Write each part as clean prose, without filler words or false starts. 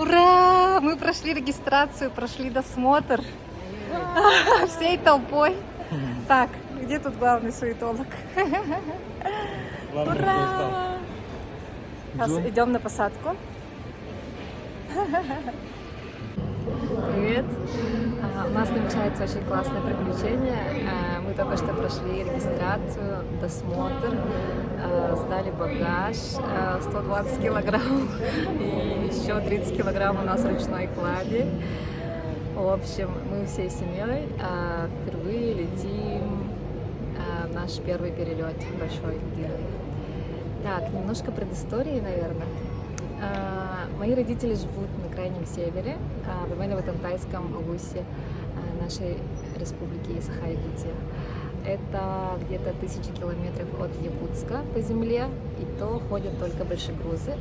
Ура! Мы прошли регистрацию, прошли досмотр всей толпой. Так, где тут главный суетолог? Ура! Сейчас идем на посадку. Привет! У нас намечается очень классное приключение. Мы только что прошли регистрацию, досмотр, сдали багаж, 120 килограмм и еще 30 килограмм у нас ручной клади. В общем, мы всей семьей впервые летим в наш первый перелет большой, длинный. Так, немножко предыстории, наверное. Мои родители живут на крайнем севере, в Баймака-Тантайском улусе нашей республики Саха-Якутия. Это где-то 1000 километров от Якутска по земле, и то ходят только большегрузы.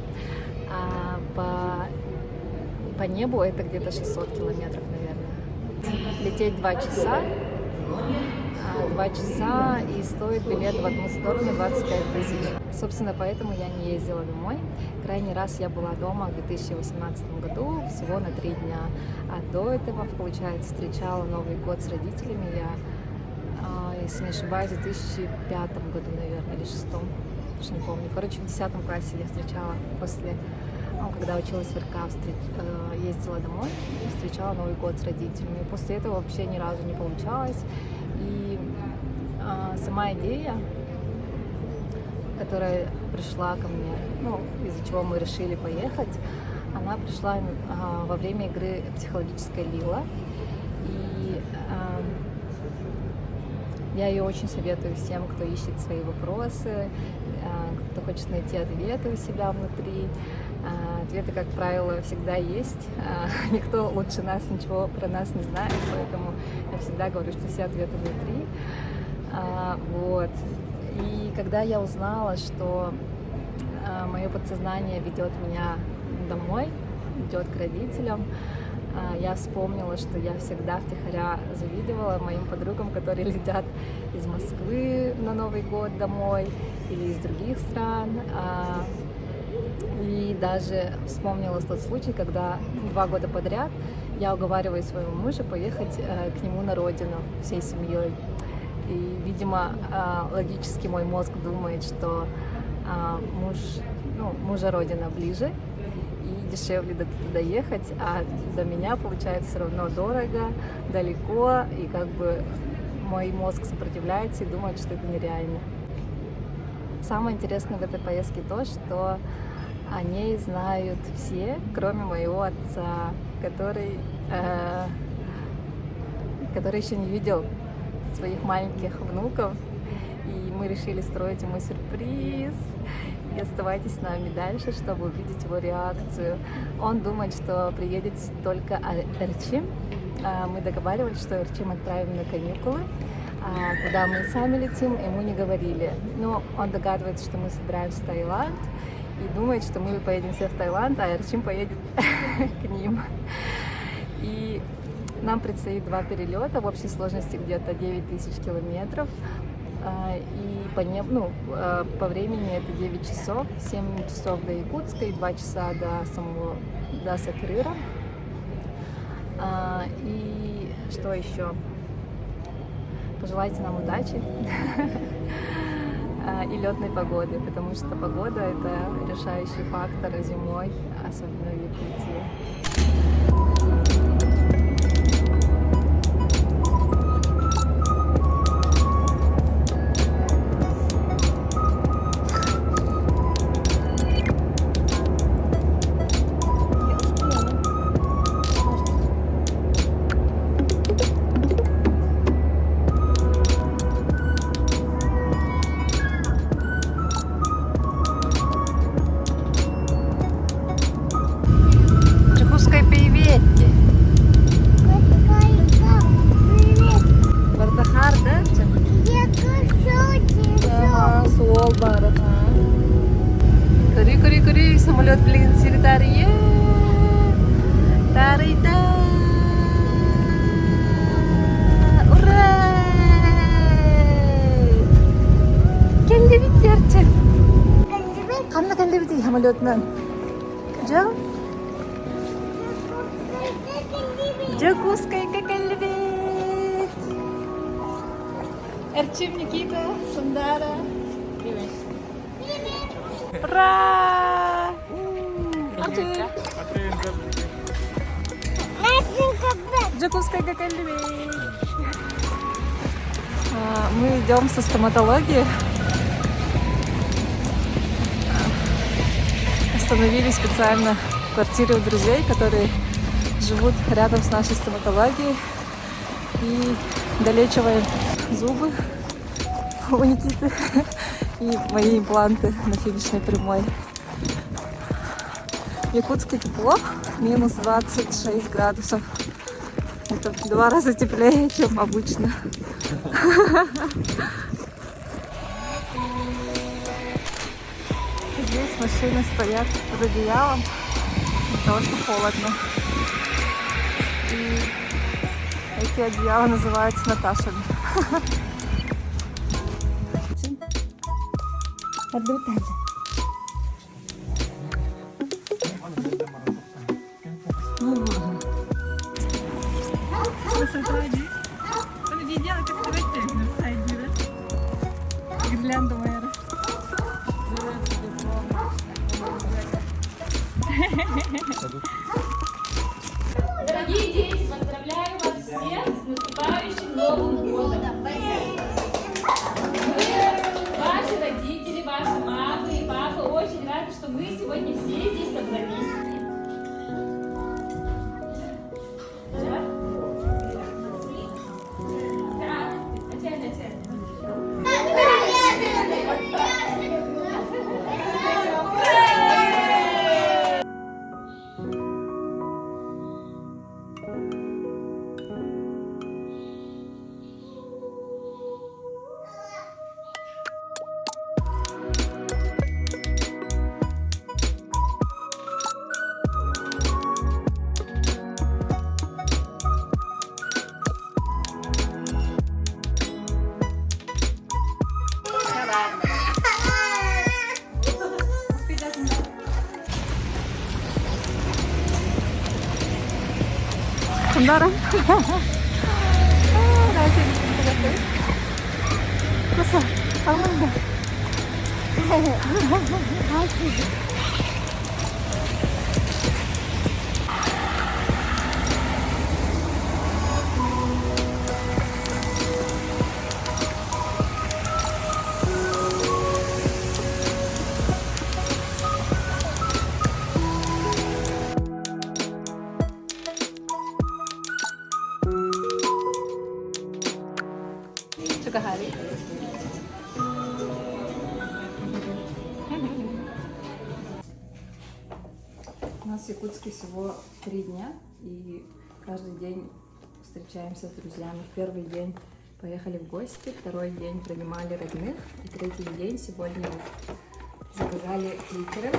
По небу это где-то 600 километров, наверное. Лететь 2 часа. 2 часа, и стоит билет в одну сторону 25 тысяч. Собственно, поэтому я не ездила домой. Крайний раз я была дома в 2018 году, всего на 3 дня. А до этого, получается, встречала Новый год с родителями я, если не ошибаюсь, в 2005 году, наверное, или 2006, уж не помню. Короче, в 10 классе я встречала после, когда училась в РК, ездила домой и встречала Новый год с родителями. И после этого вообще ни разу не получалось. И сама идея, которая пришла ко мне, из-за чего мы решили поехать, она пришла во время игры «Психологическая Лила». И я ее очень советую всем, кто ищет свои вопросы, кто хочет найти ответы у себя внутри. Ответы, как правило, всегда есть. Никто лучше нас ничего про нас не знает, поэтому я всегда говорю, что все ответы внутри. Вот. И когда я узнала, что мое подсознание ведет меня домой, ведет к родителям, я вспомнила, что я всегда втихаря завидовала моим подругам, которые летят из Москвы на Новый год домой или из других стран. И даже вспомнила тот случай, когда 2 года подряд я уговариваю своего мужа поехать к нему на родину всей семьей. И, видимо, логически мой мозг думает, что мужа родина ближе и дешевле туда ехать, а до меня, получается, все равно дорого, далеко, и как бы мой мозг сопротивляется и думает, что это нереально. Самое интересное в этой поездке то, что о ней знают все, кроме моего отца, который еще не видел своих маленьких внуков. И мы решили строить ему сюрприз. И оставайтесь с нами дальше, чтобы увидеть его реакцию. Он думает, что приедет только Эрчим. Мы договаривались, что Эрчим отправим на каникулы. Куда мы сами летим, ему не говорили. Но он догадывается, что мы собираемся в Таиланд. И думает, что мы поедем все в Таиланд, а Эрчим поедет к ним. И нам предстоит 2 перелета, в общей сложности где-то 9000 километров. И по времени это 9 часов, 7 часов до Якутска и 2 часа до Сакрыра. И что еще? Пожелайте нам удачи и летной погоды, потому что погода — это решающий фактор зимой, особенно в Якутии. Самолет, блин, Сиритарье. Тарита. Ура! Келди бит, Қандай келді бит самолетнан? Кжа? Джакуска и Коколебе. Эрчим, Никита, Сандара. Привет. Ура! Джакуска и Коколебе. Мы идем со стоматологии. Остановились специально в квартире у друзей, которые живут рядом с нашей стоматологией. И долечиваем зубы у Никиты и мои импланты на финишной прямой. В Якутске тепло, минус 26 градусов. Это в 2 раза теплее, чем обычно. Здесь машины стоят под одеялом, потому что холодно. И эти одеяла называются Наташами. Гирлянда моя. Дорогие дети, поздравляю вас всех с наступающим Новым годом! Ваши родители, ваши мамы и папы очень рады, что мы сегодня все здесь собрались. Сандара. Краса, нормально. Чукахари. У нас в Якутске всего 3 дня, и каждый день встречаемся с друзьями. В первый день поехали в гости, второй день принимали родных, и третий день сегодня заказали кликеры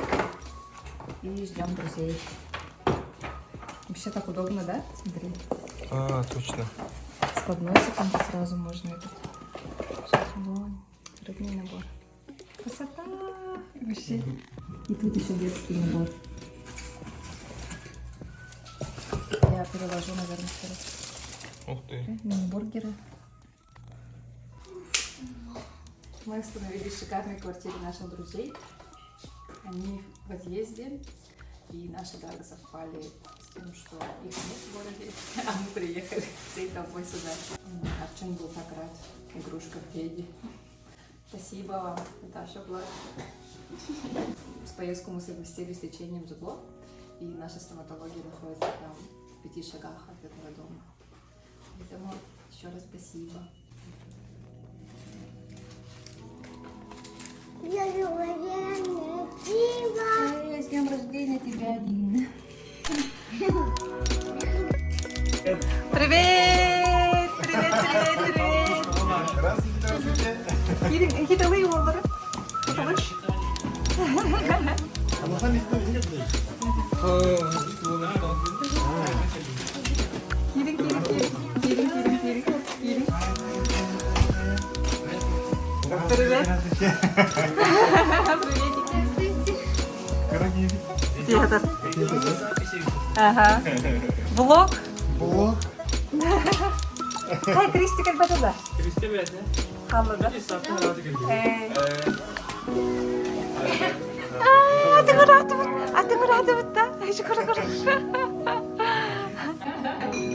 и ждем друзей. Вообще так удобно, да? Смотри. А, точно. С подносиком сразу можно этот шашлон, рыбный набор. Красота! Вообще. И тут еще детский набор. Я переложу, наверное, второй. Ух ты. Мини-бургеры. Мы остановились в шикарной квартире наших друзей. Они в отъезде, и наши даты совпали с тем, что их нет в городе, а мы приехали всей толпой сюда. Арчун был так рад. Игрушка Феди. Спасибо вам, Наташа Влад. С поездку мы совместили с лечением зубов, и наша стоматология находится там в 5 шагах от этого дома. Поэтому еще раз спасибо. С днем рождения тебя, Дина. Привет! Привет, привет, привет! Kita lihat apa? Kiri. Привет. Приветик. Театр. Ага. Влог. Блок. Kay Kristi kay ba ito ba? Kristi vet ni. Halo ba? Kristi satt här och tycker Ate ko rato ta. Ay, siguro ko.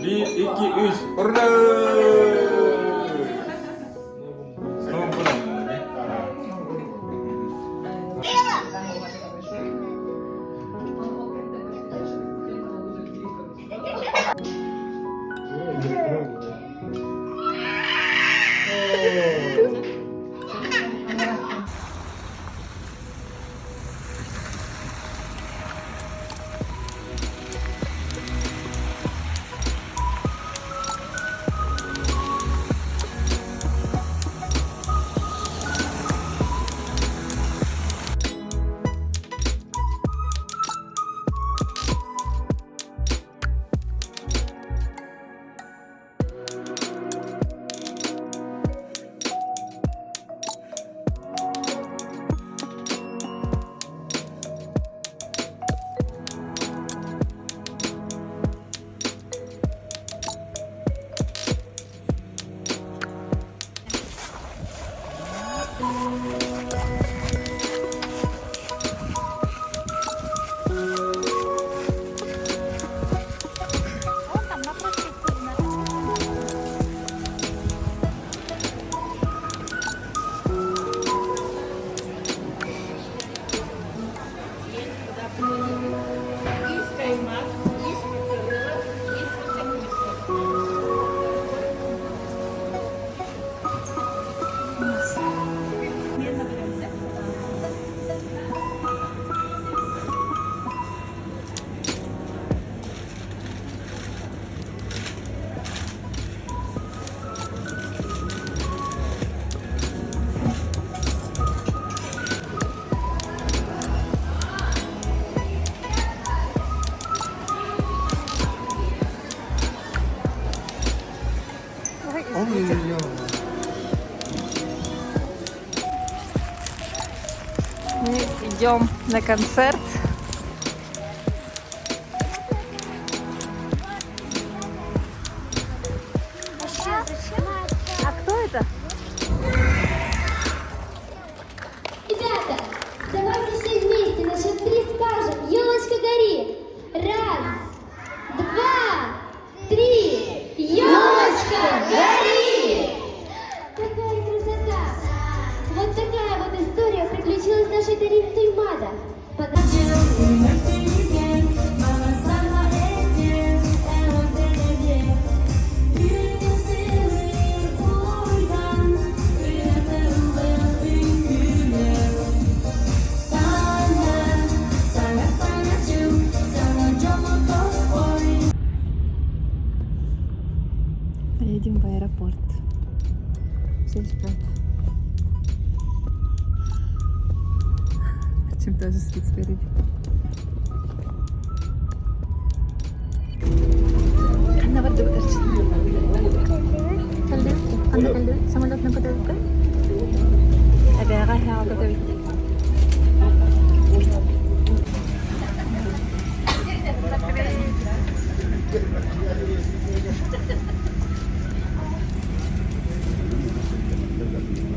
Bir, iki, üç. Hurra! Снова будем. Ой-ой-ой. Мы идем на концерт. А кто это? Ребята, давайте все вместе на счет 3 скажем «Елочка гори». Раз, два, три. Елочка гори! Какая красота! Вот такая вот история приключилась с нашей Дариной Мада. Едем в аэропорт. Все спят. Артем тоже спит спереди. Anna var dur Артем. Kaldı. Самолет на подавке. Эбега ха подавке.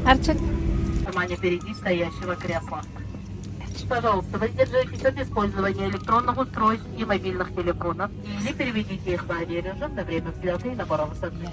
Арчик. Внимание впереди стоящего кресла. Пожалуйста, воздержитесь от использования электронных устройств и мобильных телефонов или переведите их в авиарежим на время взлета и набора высоты.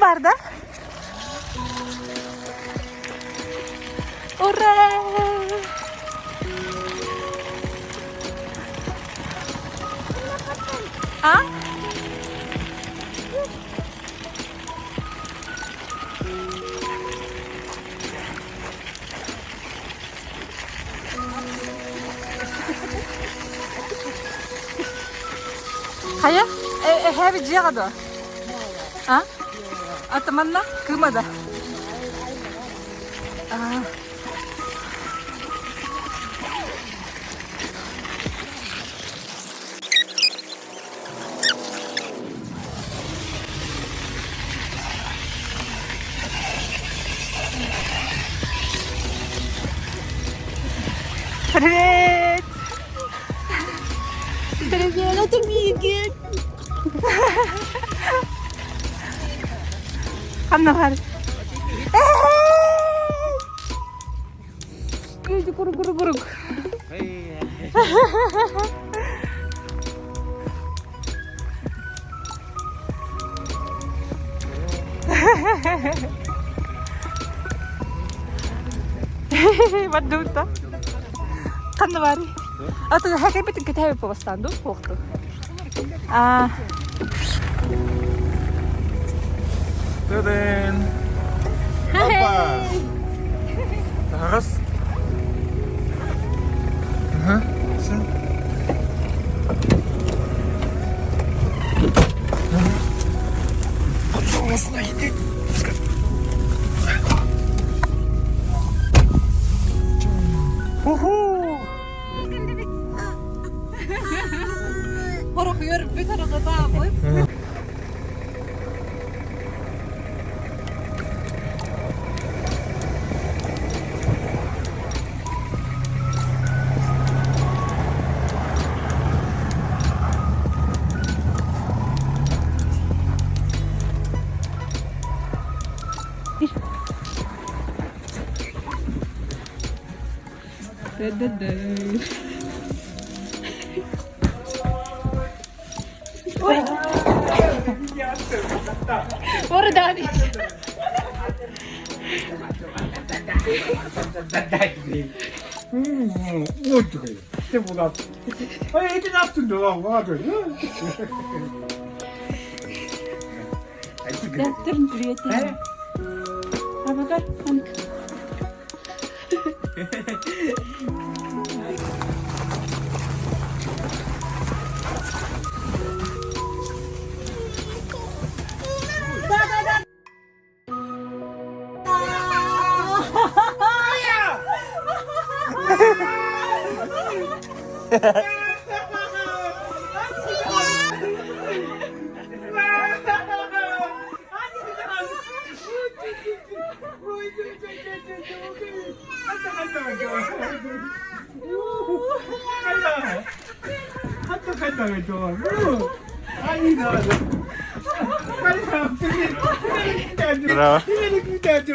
var da. Ura! Ha? Hayır, her bir ciğer adı. Ha? Atamanla kırmadı. Aa. Привет! Привет, это Мигель! Hanna var. Yüzü kuruk kuruk kuruk. Wat doet dat? Hanna var. Atau hakikaten betul kita have pawastan do waktu. Ah. 짜잔. 아빠. 알았어. Horok yürüp bir tarafa daha koyup. Orada hadi. 어떡해. 때보다. 애들 앞둔 너가 와도. Yaptırın cüriyeti. Ha bakar. 한턱한턱을 줘. 아니 나 빨리 가. Bravo. 이렇게 안 줘.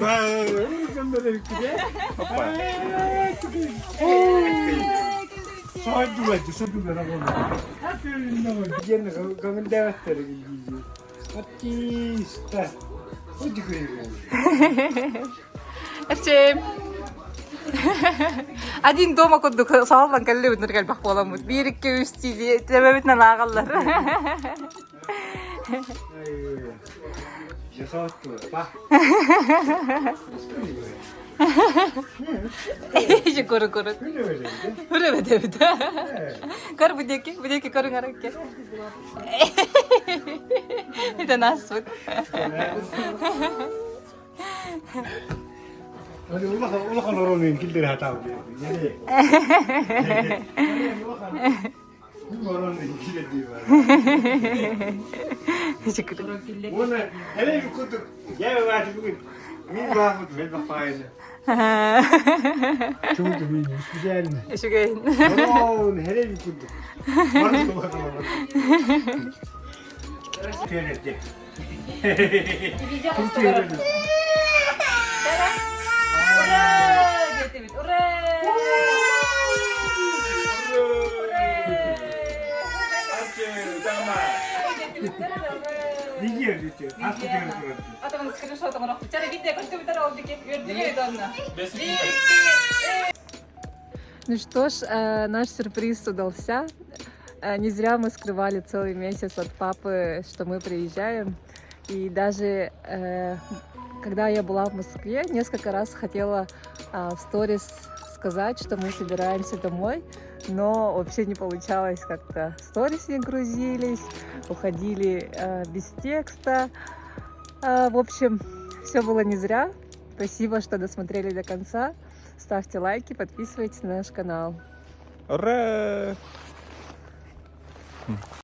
와, 정도를 그래? 서둘러지, 서둘러라고. 학교를 나가. 이제는 가면 되었다 이제. 아티스타. 어디 그래? Ecem. Adin doma koddu sağlan kalle bunlar gel bak olamut. 1 2 3 diye tememitten ağallar. 아이고. 여섯도 봐. İşte koru koru. 그래 그래. Hırı be de. Kar bu deki koru ngarak ke. Bir de nasıl? 어디 올라가 놀러는 길들 하다 오게. 올라가는 길들 봐. Teşekkür 오늘 헬레비 것도 얘가 가지고 민주하고 왼쪽 봐야지. 좋은 좀 수제한. Teşekkür ederim. 더러운 헬레비 것도 많은 거 같아. 그랬지. 이게 あとのスクリーンショットもらって、チャレ見て、こっち見たら、おでき、Ну что ж, наш сюрприз удался. Не зря мы скрывали целый месяц от папы, что мы приезжаем. И даже когда я была в Москве, несколько раз хотела в сторис сказать, что мы собираемся домой, но вообще не получалось как-то. Сторис не грузились, уходили без текста. В общем, все было не зря. Спасибо, что досмотрели до конца. Ставьте лайки, подписывайтесь на наш канал. Ура!